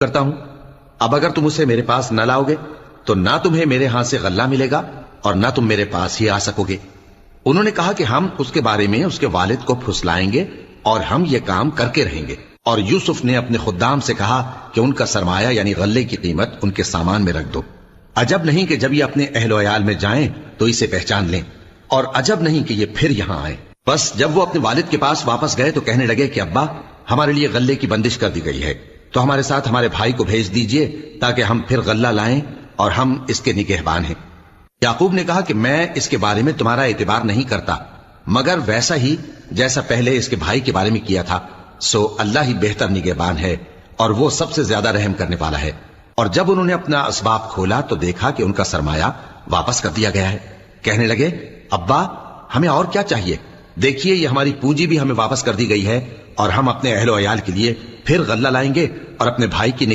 کرتا ہوں، اب اگر تم اسے میرے پاس نہ لاؤ گے تو نہ تمہیں میرے ہاں سے غلہ ملے گا اور نہ تم میرے پاس ہی آ سکو گے۔ انہوں نے کہا کہ ہم اس کے بارے میں اس کے والد کو پھسلائیں گے اور ہم یہ کام کر کے رہیں گے۔ اور یوسف نے اپنے خدام سے کہا کہ ان کا سرمایہ یعنی غلے کی قیمت ان کے سامان میں رکھ دو۔ عجب نہیں کہ جب یہ اپنے اہل و عیال میں جائیں تو اسے پہچان لیں، اور عجب نہیں کہ یہ پھر یہاں آئے۔ بس جب وہ اپنے والد کے پاس واپس گئے تو کہنے لگے کہ ابا، ہمارے لیے غلے کی بندش کر دی گئی ہے، تو ہمارے ساتھ ہمارے بھائی کو بھیج دیجئے تاکہ ہم پھر غلہ لائیں اور ہم اس کے نگہبان ہیں۔ یعقوب نے کہا کہ میں اس کے بارے میں تمہارا اعتبار نہیں کرتا، مگر ویسا ہی جیسا پہلے اس کے بھائی کے بارے میں کیا تھا، سو اللہ ہی بہتر نگہبان ہے اور وہ سب سے زیادہ رحم کرنے والا ہے۔ اور جب انہوں نے اپنا اسباب کھولا تو دیکھا کہ ان کا سرمایہ واپس کر دیا گیا ہے۔ کہنے لگے ابا، ہمیں اور کیا چاہیے؟ دیکھیے یہ ہماری پونجی بھی ہمیں واپس کر دی گئی ہے اور ہم اپنے اہل و عیال کے لیے پھر غلہ لائیں گے اور اپنے بھائی کی